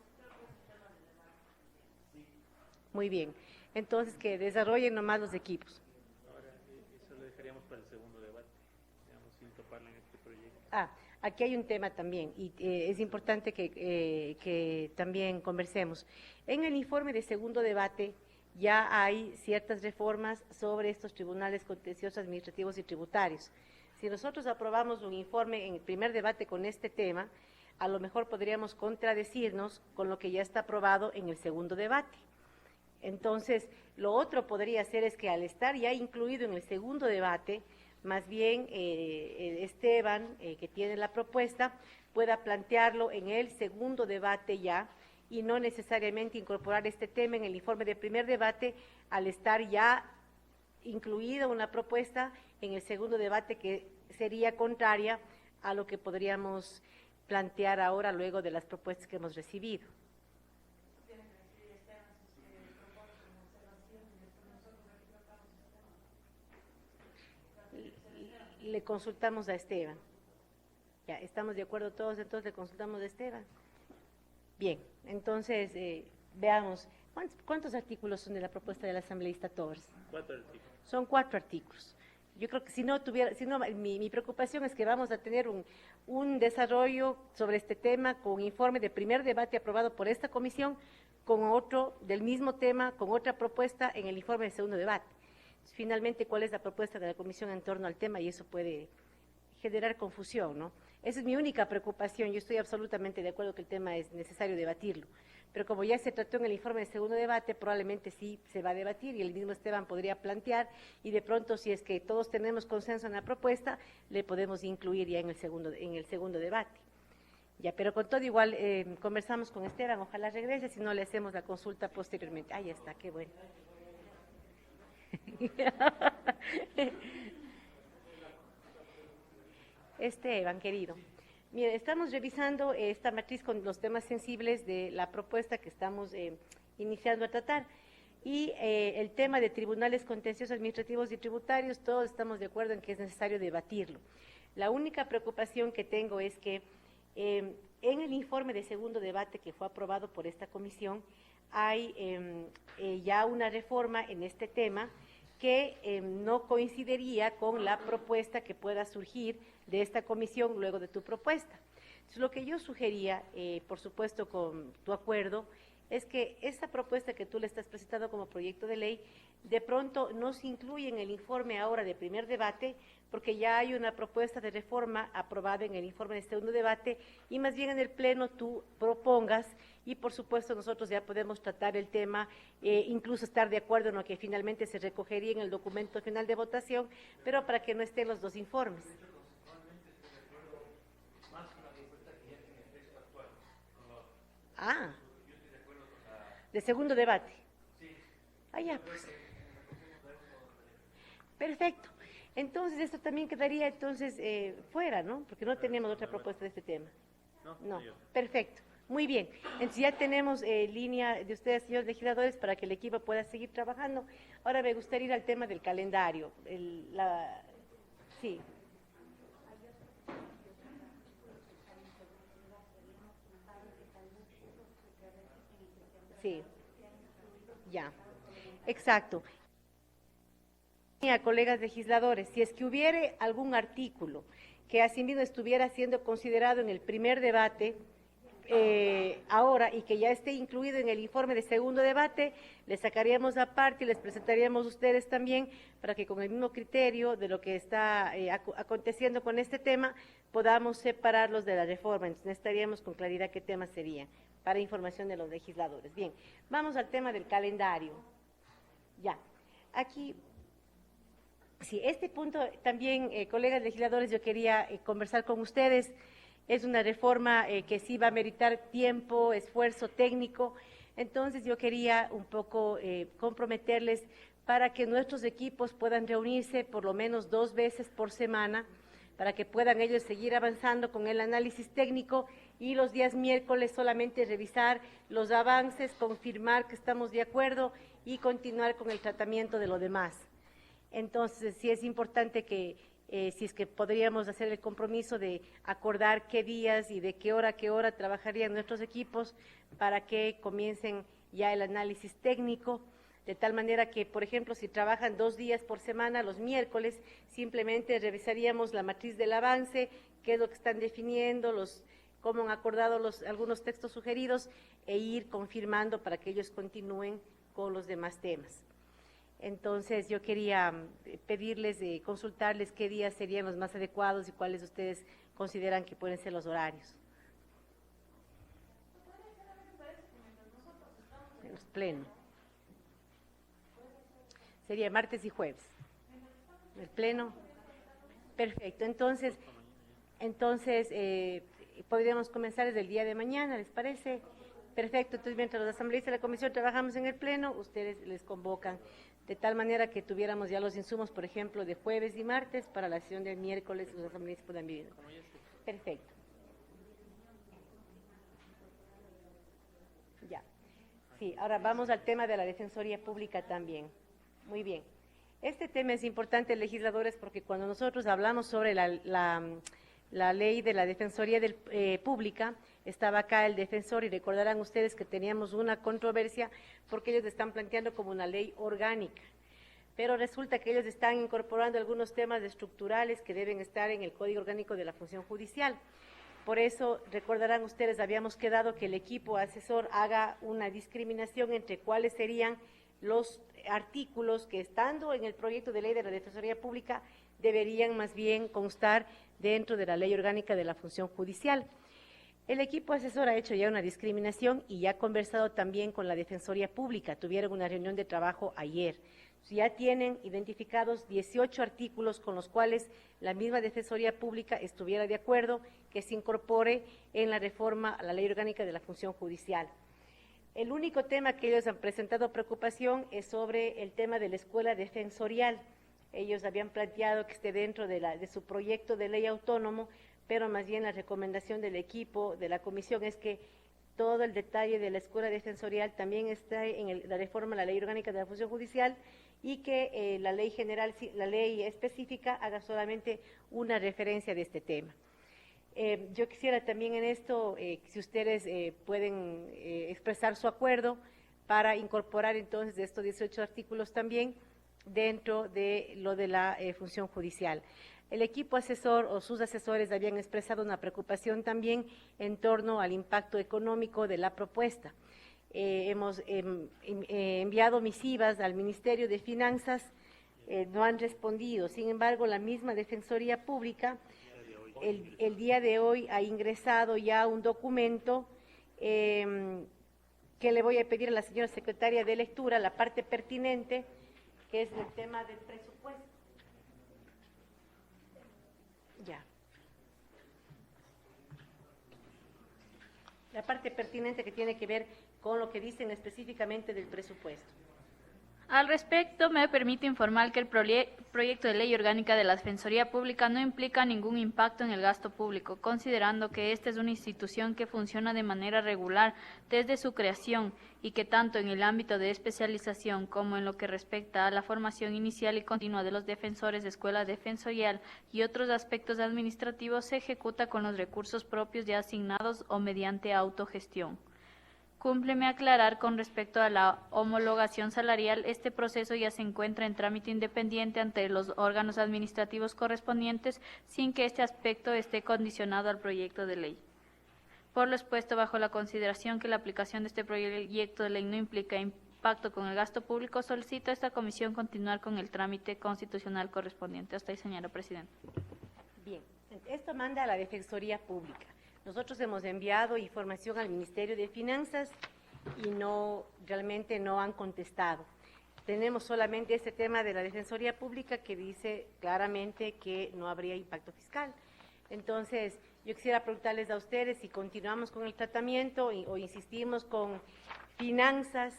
Muy bien. Entonces, que desarrollen nomás los equipos. Ahora, eso lo dejaríamos para el segundo debate, digamos, sin toparlo en este proyecto. Aquí hay un tema también y es importante que también conversemos. En el informe de segundo debate ya hay ciertas reformas sobre estos tribunales contenciosos administrativos y tributarios. Si nosotros aprobamos un informe en el primer debate con este tema, a lo mejor podríamos contradecirnos con lo que ya está aprobado en el segundo debate. Entonces, lo otro podría ser es que al estar ya incluido en el segundo debate, más bien Esteban, que tiene la propuesta, pueda plantearlo en el segundo debate ya y no necesariamente incorporar este tema en el informe de primer debate al estar ya incluida una propuesta en el segundo debate que sería contraria a lo que podríamos plantear ahora luego de las propuestas que hemos recibido. Le consultamos a Esteban. Ya, ¿estamos de acuerdo todos? Entonces le consultamos a Esteban. Bien, entonces veamos, ¿cuántos artículos son de la propuesta del asambleísta Torres? 4 artículos. Son 4 artículos. Yo creo que mi preocupación es que vamos a tener un desarrollo sobre este tema con informe de primer debate aprobado por esta comisión, con otro del mismo tema, con otra propuesta en el informe de segundo debate. Finalmente, ¿cuál es la propuesta de la comisión en torno al tema? Y eso puede generar confusión, ¿no? Esa es mi única preocupación. Yo estoy absolutamente de acuerdo que el tema es necesario debatirlo. Pero como ya se trató en el informe de segundo debate, probablemente sí se va a debatir y el mismo Esteban podría plantear y de pronto, si es que todos tenemos consenso en la propuesta, le podemos incluir ya en el segundo debate. Ya, pero con todo igual conversamos con Esteban, ojalá regrese, si no le hacemos la consulta posteriormente. Ahí está, qué bueno. Esteban, querido. Mire, estamos revisando esta matriz con los temas sensibles de la propuesta que estamos iniciando a tratar. Y el tema de tribunales contenciosos administrativos y tributarios, todos estamos de acuerdo en que es necesario debatirlo. La única preocupación que tengo es que en el informe de segundo debate que fue aprobado por esta comisión, hay ya una reforma en este tema que no coincidiría con la propuesta que pueda surgir de esta comisión luego de tu propuesta. Entonces, lo que yo sugería, por supuesto con tu acuerdo, es que esa propuesta que tú le estás presentando como proyecto de ley, de pronto no se incluye en el informe ahora de primer debate, porque ya hay una propuesta de reforma aprobada en el informe de segundo debate, y más bien en el Pleno tú propongas, y por supuesto nosotros ya podemos tratar el tema, incluso estar de acuerdo en lo que finalmente se recogería en el documento final de votación, pero para que no estén los dos informes. De segundo debate. Ya, pues. Perfecto. Entonces, esto también quedaría entonces fuera, ¿no? Porque no teníamos otra propuesta de este tema. No. Perfecto. Muy bien. Entonces, ya tenemos línea de ustedes, señores legisladores, para que el equipo pueda seguir trabajando. Ahora me gustaría ir al tema del calendario. Sí. Sí, ya, exacto. Colegas legisladores, si es que hubiere algún artículo que asimismo estuviera siendo considerado en el primer debate, ahora y que ya esté incluido en el informe de segundo debate, le sacaríamos aparte y les presentaríamos a ustedes también para que con el mismo criterio de lo que está aconteciendo con este tema podamos separarlos de la reforma. Entonces necesitaríamos con claridad qué temas serían para información de los legisladores. Bien, vamos al tema del calendario. Ya, aquí, sí, este punto también, colegas legisladores, yo quería conversar con ustedes. Es una reforma que sí va a meritar tiempo, esfuerzo técnico, entonces yo quería un poco comprometerles para que nuestros equipos puedan reunirse por lo menos 2 veces por semana, para que puedan ellos seguir avanzando con el análisis técnico y los días miércoles solamente revisar los avances, confirmar que estamos de acuerdo y continuar con el tratamiento de lo demás. Entonces, sí es importante que si es que podríamos hacer el compromiso de acordar qué días y de qué hora a qué hora trabajarían nuestros equipos para que comiencen ya el análisis técnico, de tal manera que, por ejemplo, si trabajan 2 días por semana, los miércoles, simplemente revisaríamos la matriz del avance, qué es lo que están definiendo, cómo han acordado algunos textos sugeridos e ir confirmando para que ellos continúen con los demás temas. Entonces, yo quería pedirles, consultarles qué días serían los más adecuados y cuáles ustedes consideran que pueden ser los horarios. En los plenos. Sería martes y jueves. El pleno. Perfecto. Entonces podríamos comenzar desde el día de mañana, ¿les parece? Perfecto. Entonces, mientras los asambleístas de la comisión trabajamos en el pleno, ustedes les convocan, de tal manera que tuviéramos ya los insumos, por ejemplo, de jueves y martes, para la sesión del miércoles, los asambleístas puedan vivir. Perfecto. Ya. Sí, ahora vamos al tema de la Defensoría Pública también. Muy bien. Este tema es importante, legisladores, porque cuando nosotros hablamos sobre la ley de la Defensoría Pública, estaba acá el defensor y recordarán ustedes que teníamos una controversia porque ellos están planteando como una ley orgánica, pero resulta que ellos están incorporando algunos temas estructurales que deben estar en el Código Orgánico de la Función Judicial. Por eso, recordarán ustedes, habíamos quedado que el equipo asesor haga una discriminación entre cuáles serían los artículos que, estando en el proyecto de ley de la Defensoría Pública, deberían más bien constar dentro de la Ley Orgánica de la Función Judicial. El equipo asesor ha hecho ya una discriminación y ya ha conversado también con la Defensoría Pública. Tuvieron una reunión de trabajo ayer. Ya tienen identificados 18 artículos con los cuales la misma Defensoría Pública estuviera de acuerdo que se incorpore en la reforma a la Ley Orgánica de la Función Judicial. El único tema que ellos han presentado preocupación es sobre el tema de la escuela defensorial. Ellos habían planteado que esté dentro de su proyecto de ley autónomo, pero más bien la recomendación del equipo de la comisión es que todo el detalle de la escuela defensorial también está en la reforma a la Ley Orgánica de la Función Judicial y que la ley general, la ley específica, haga solamente una referencia de este tema. Yo quisiera también en esto, si ustedes pueden expresar su acuerdo para incorporar entonces de estos 18 artículos también dentro de lo de la función judicial. El equipo asesor o sus asesores habían expresado una preocupación también en torno al impacto económico de la propuesta. Hemos enviado misivas al Ministerio de Finanzas, no han respondido. Sin embargo, la misma Defensoría Pública el día de hoy ha ingresado ya un documento que le voy a pedir a la señora secretaria de lectura, la parte pertinente, que es el tema del presupuesto. Ya. La parte pertinente que tiene que ver con lo que dicen específicamente del presupuesto. Al respecto, me permito informar que el proyecto de ley orgánica de la Defensoría Pública no implica ningún impacto en el gasto público, considerando que esta es una institución que funciona de manera regular desde su creación y que tanto en el ámbito de especialización como en lo que respecta a la formación inicial y continua de los defensores de escuela defensorial y otros aspectos administrativos se ejecuta con los recursos propios ya asignados o mediante autogestión. Cúmpleme aclarar con respecto a la homologación salarial, este proceso ya se encuentra en trámite independiente ante los órganos administrativos correspondientes sin que este aspecto esté condicionado al proyecto de ley. Por lo expuesto, bajo la consideración que la aplicación de este proyecto de ley no implica impacto con el gasto público, solicito a esta comisión continuar con el trámite constitucional correspondiente. Hasta ahí, señora presidenta. Bien, esto manda a la Defensoría Pública. Nosotros hemos enviado información al Ministerio de Finanzas y realmente no han contestado. Tenemos solamente este tema de la Defensoría Pública que dice claramente que no habría impacto fiscal. Entonces, yo quisiera preguntarles a ustedes si continuamos con el tratamiento o insistimos con finanzas,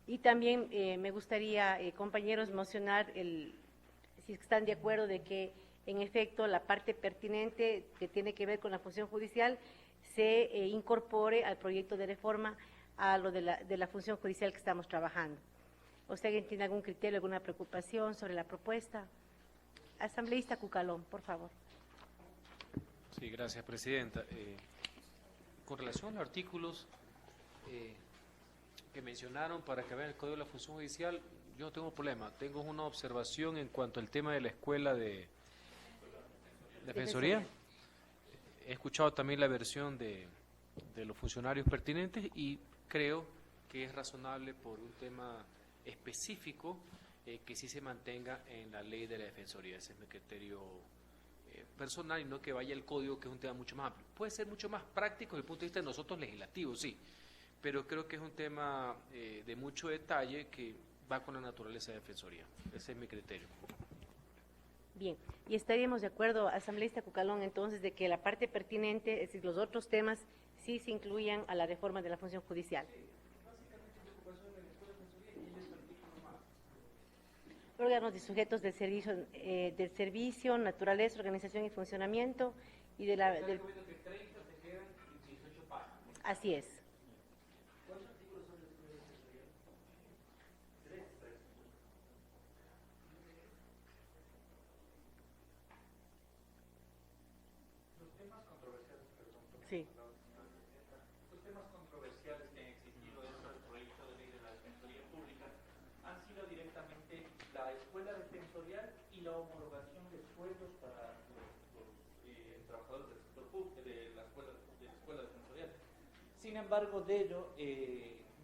y también me gustaría, compañeros, mocionar si están de acuerdo de que en efecto la parte pertinente que tiene que ver con la función judicial se incorpore al proyecto de reforma a lo de la función judicial que estamos trabajando. ¿O si alguien tiene algún criterio, alguna preocupación sobre la propuesta? Asambleísta Cucalón, por favor. Sí, gracias, presidenta. Con relación a los artículos que mencionaron para que vean el Código de la Función Judicial, yo no tengo problema. Tengo una observación en cuanto al tema de la escuela de Defensoría. He escuchado también la versión de los funcionarios pertinentes y creo que es razonable por un tema específico que sí se mantenga en la ley de la Defensoría. Ese es mi criterio personal y no que vaya el código, que es un tema mucho más amplio. Puede ser mucho más práctico desde el punto de vista de nosotros legislativos, sí, pero creo que es un tema de mucho detalle que va con la naturaleza de Defensoría. Ese es mi criterio. Bien, y estaríamos de acuerdo, asambleísta Cucalón, entonces, de que la parte pertinente, es decir, los otros temas, sí se incluyan a la reforma de la función judicial. Órganos y sujetos del servicio, naturaleza, organización y funcionamiento y de la... Así es. Sí. Los temas controversiales que han existido dentro del proyecto de ley de la Defensoría Pública han sido directamente la escuela defensorial y la homologación de sueldos para los trabajadores del sector público, de la escuela defensorial. Sin embargo, de ello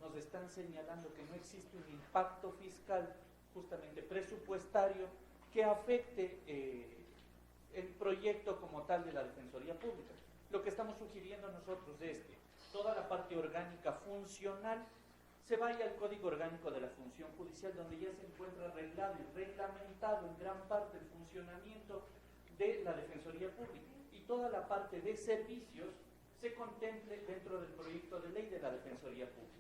nos están señalando que no existe un impacto fiscal, justamente presupuestario, que afecte el proyecto como tal de la Defensoría Pública. Lo que estamos sugiriendo nosotros es que toda la parte orgánica funcional se vaya al Código Orgánico de la Función Judicial, donde ya se encuentra arreglado y reglamentado en gran parte el funcionamiento de la Defensoría Pública. Y toda la parte de servicios se contemple dentro del proyecto de ley de la Defensoría Pública.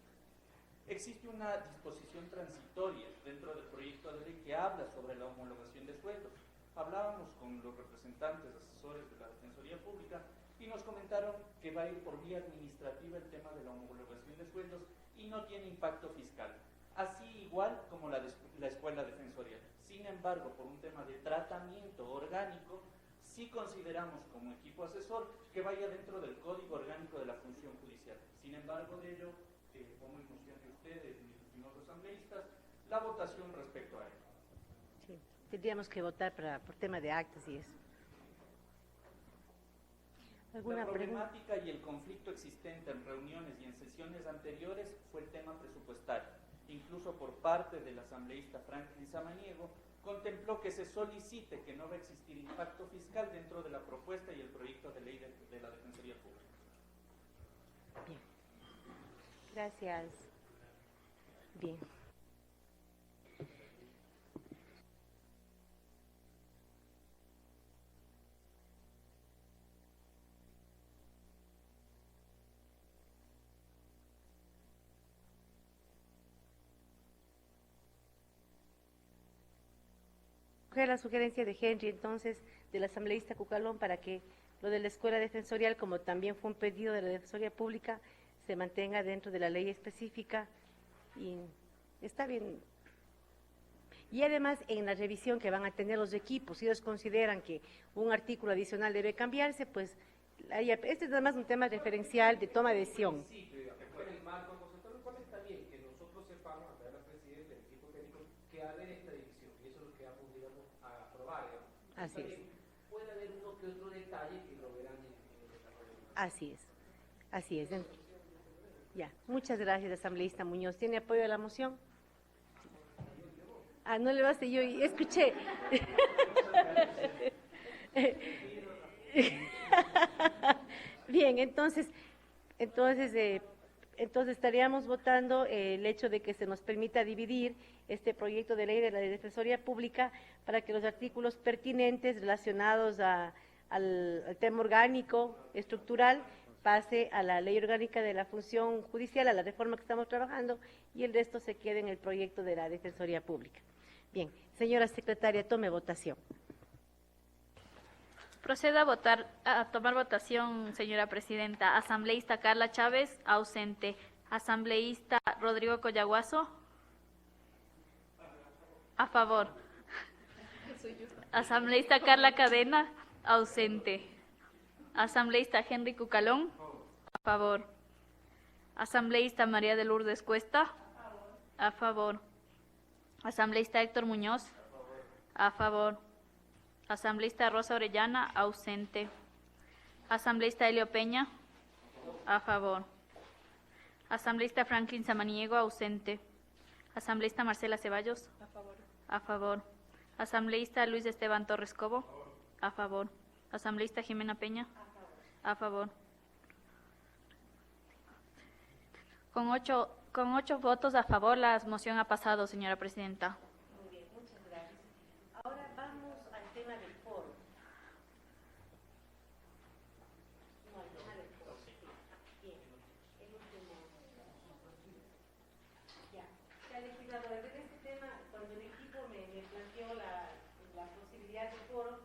Existe una disposición transitoria dentro del proyecto de ley que habla sobre la homologación de sueldos. Hablábamos con los representantes, asesores de la Defensoría Pública, y nos comentaron que va a ir por vía administrativa el tema de la homologación de sueldos y no tiene impacto fiscal. Así igual como la escuela defensorial. Sin embargo, por un tema de tratamiento orgánico, sí consideramos como equipo asesor que vaya dentro del Código Orgánico de la Función Judicial. Sin embargo, de ello, pongo en función de ustedes y otros asambleístas, la votación respecto a ello. Sí, tendríamos que votar por tema de actas y eso. La problemática y el conflicto existente en reuniones y en sesiones anteriores fue el tema presupuestario. Incluso por parte del asambleísta Franklin Samaniego, contempló que se solicite que no va a existir impacto fiscal dentro de la propuesta y el proyecto de ley de la Defensoría Pública. Bien. Gracias. Bien. La sugerencia de Henry, entonces, del asambleísta Cucalón, para que lo de la escuela defensorial, como también fue un pedido de la Defensoría Pública, se mantenga dentro de la ley específica, y está bien. Y además, en la revisión que van a tener los equipos, si ellos consideran que un artículo adicional debe cambiarse, pues, este es nada más un tema referencial de toma de decisión. Así es. Puede haber uno que otro detalle que lo verán en el desarrollo. Así es. Así es. Ya, muchas gracias, asambleísta Muñoz. ¿Tiene apoyo a la moción? Ah, no le basta, yo escuché. Bien, entonces estaríamos votando el hecho de que se nos permita dividir este proyecto de ley de la Defensoría Pública para que los artículos pertinentes relacionados al tema orgánico, estructural, pase a la ley orgánica de la función judicial, a la reforma que estamos trabajando, y el resto se quede en el proyecto de la Defensoría Pública. Bien, señora secretaria, tome votación. Procedo a tomar votación, señora presidenta. Asambleísta Carla Chávez, ausente. Asambleísta Rodrigo Collaguazo, a favor. Asambleísta Carla Cadena, ausente. Asambleísta Henry Cucalón, a favor. Asambleísta María de Lourdes Cuesta, a favor. Asambleísta Héctor Muñoz, a favor. Asambleísta Rosa Orellana, ausente. Asambleísta Helio Peña, a favor. Asambleísta Franklin Samaniego, ausente. Asambleísta Marcela Ceballos, a favor. A favor. Asambleísta Luis Esteban Torres Cobo, a favor. Asambleísta Jimena Peña, a favor. Con ocho votos a favor, la moción ha pasado, señora presidenta. Muy bien, muchas gracias. Ahora vamos al tema del foro. No, al tema del foro. Bien, el último. Ya, legisladora, en este tema, cuando el equipo me planteó la posibilidad del foro,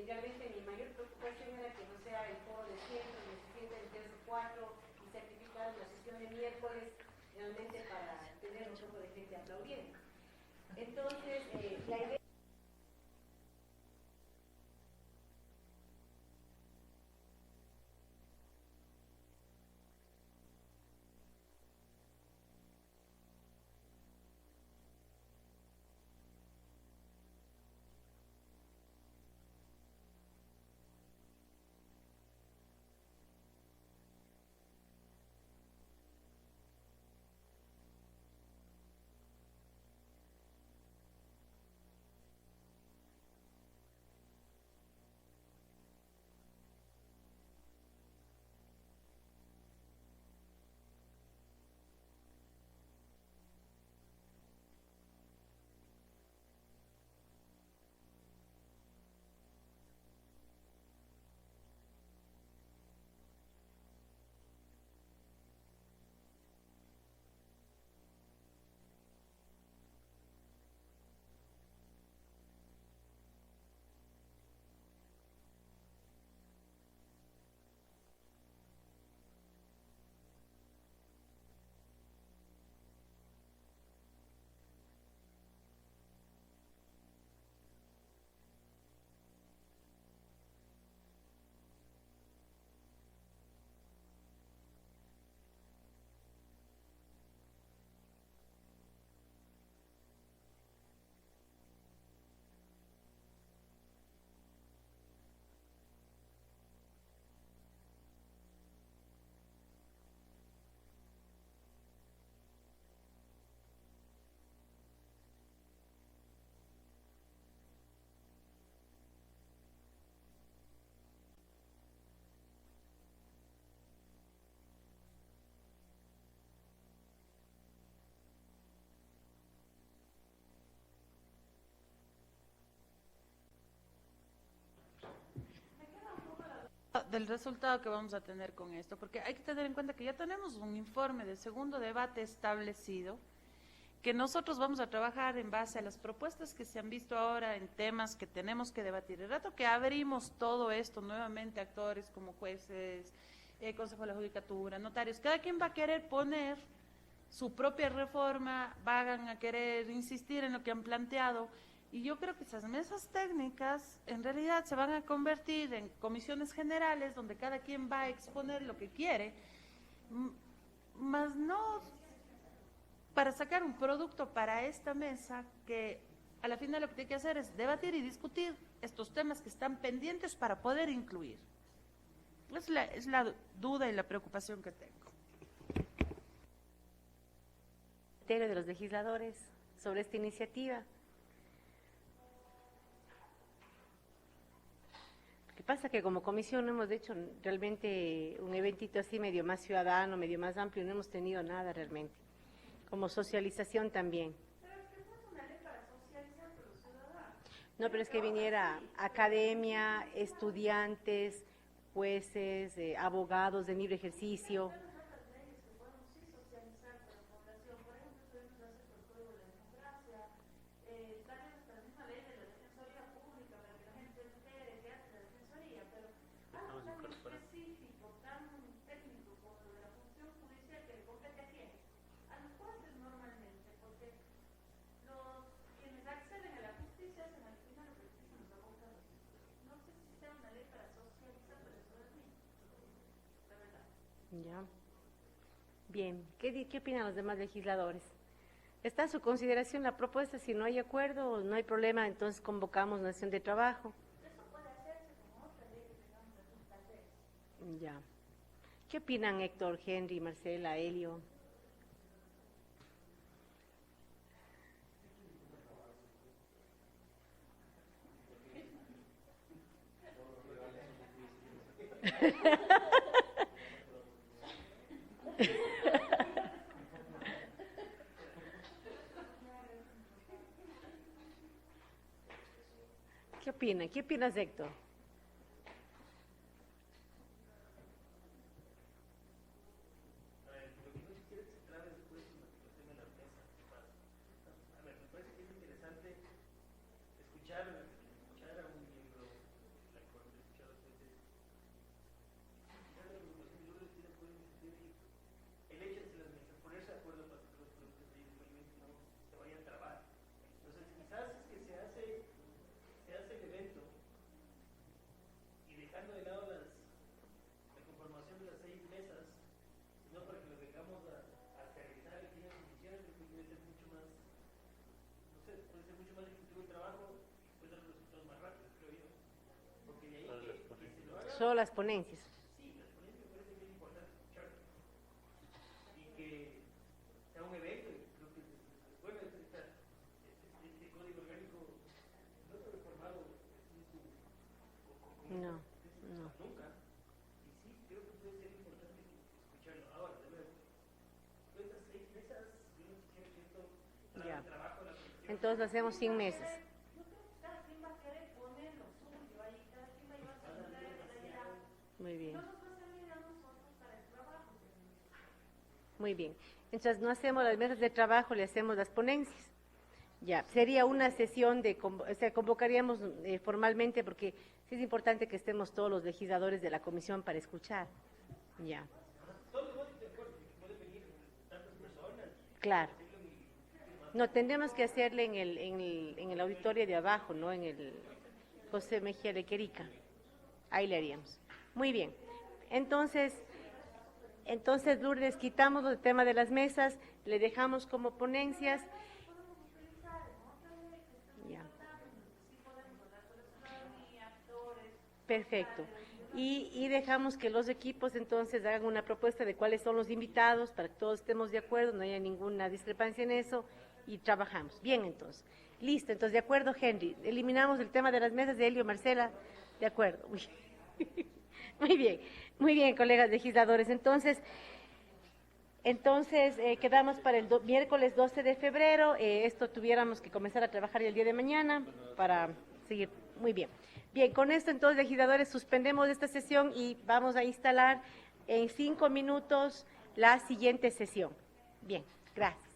realmente mi mayor preocupación era que no sea el foro de siempre, donde se sienten 3 o 4 y sacrificar la sesión de miércoles realmente para tener un poco de gente aplaudiendo. Entonces, la idea... Del resultado que vamos a tener con esto, porque hay que tener en cuenta que ya tenemos un informe de segundo debate establecido, que nosotros vamos a trabajar en base a las propuestas que se han visto ahora en temas que tenemos que debatir. El rato que abrimos todo esto nuevamente, actores como jueces, Consejo de la Judicatura, notarios, cada quien va a querer poner su propia reforma, van a querer insistir en lo que han planteado, y yo creo que esas mesas técnicas en realidad se van a convertir en comisiones generales donde cada quien va a exponer lo que quiere, más no para sacar un producto para esta mesa que a la final lo que tiene que hacer es debatir y discutir estos temas que están pendientes para poder incluir. Es la duda y la preocupación que tengo. De los legisladores sobre esta iniciativa. Lo que pasa que como comisión no hemos hecho realmente un eventito así medio más ciudadano, medio más amplio, no hemos tenido nada realmente. Como socialización también. No, pero es que viniera academia, estudiantes, jueces, abogados de libre ejercicio. Ya. Bien, ¿qué opinan los demás legisladores? Está a su consideración la propuesta, si no hay acuerdo, no hay problema, entonces convocamos una sesión de trabajo. Eso puede hacerse como otra ley que tengamos. Ya. ¿Qué opinan Héctor, Henry, Marcela, Helio? ¿Qué opinan? ¿Qué opinas, Héctor? Solo las ponencias. Sí, las ponencias me parece que es importante escuchar y que sea un evento, y creo que bueno, este código orgánico no está reformado No. nunca, y sí, creo que puede ser importante escucharlo. Ahora, de nuevo, estas 6 mesas, yo no quisiera que esto trae trabajo a la comisión. Entonces lo hacemos sin mesas. Muy bien. Muy bien. Entonces no hacemos las mesas de trabajo, le hacemos las ponencias. Ya, sería una sesión o sea, convocaríamos formalmente porque sí es importante que estemos todos los legisladores de la comisión para escuchar. Ya. Claro. No, tendremos que hacerle en el auditorio de abajo, ¿no? En el José Mejía Lequerica. Ahí le haríamos. Muy bien. Entonces, Lourdes, quitamos el tema de las mesas, le dejamos como ponencias. Ya. Perfecto. Y dejamos que los equipos entonces hagan una propuesta de cuáles son los invitados para que todos estemos de acuerdo, no haya ninguna discrepancia en eso y trabajamos. Bien, entonces. Listo, entonces, de acuerdo, Henry. Eliminamos el tema de las mesas de Helio, Marcela. De acuerdo. Muy bien, colegas legisladores. Entonces quedamos para el miércoles 12 de febrero. Esto tuviéramos que comenzar a trabajar el día de mañana para seguir. Muy bien. Bien, con esto entonces, legisladores, suspendemos esta sesión y vamos a instalar en 5 minutos la siguiente sesión. Bien, gracias.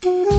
Gracias.